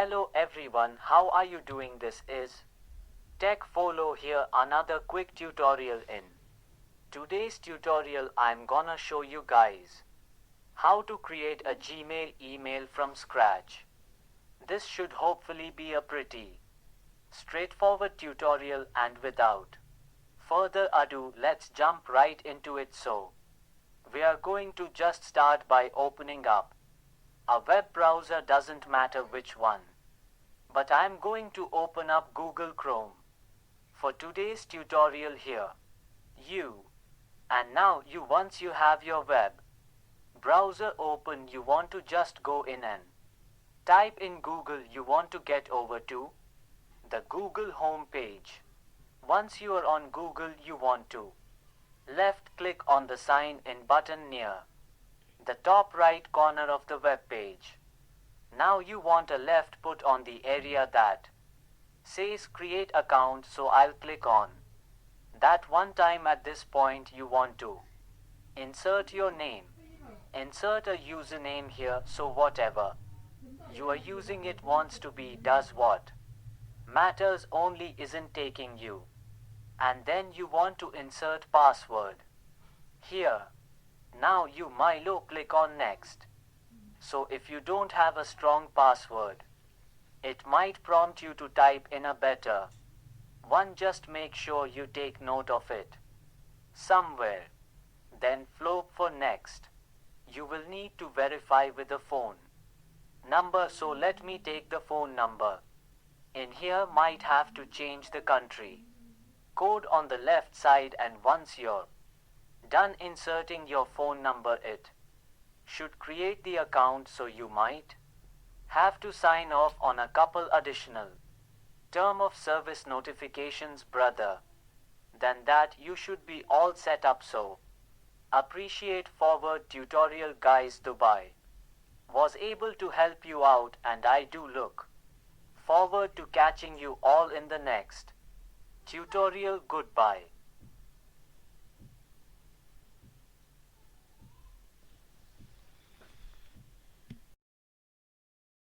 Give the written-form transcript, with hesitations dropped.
Hello everyone, how are you doing? This is TechFollow here, another quick tutorial in. Today's tutorial I'm gonna show you guys how to create a Gmail email from scratch. This should hopefully be a pretty straightforward tutorial, and without further ado, let's jump right into it. So, we are going to just start by opening up a web browser, doesn't matter which one. But I'm going to open up Google Chrome for today's tutorial here. And now once you have your web browser open, you want to just go in and type in Google. You want to get over to the Google home page. Once you are on Google, you want to left click on the sign in button near the top right corner of the web page. Now you want a left put on the area that says create account, so I'll click on that one time. At this point you want to insert your name, insert a username here, so whatever you are using it wants to be does what matters only isn't taking you. And then you want to insert password here. Now you Milo click on next. So if you don't have a strong password, it might prompt you to type in a better one. Just make sure you take note of it somewhere. Then flop for next. You will need to verify with a phone number, so let me take the phone number. In here might have to change the country code on the left side, and once you're done inserting your phone number, it should create the account. So you might have to sign off on a couple additional term of service notifications, brother. Than that you should be all set up. So appreciate forward tutorial guys. Dubai was able to help you out, and I do look forward to catching you all in the next tutorial. Goodbye.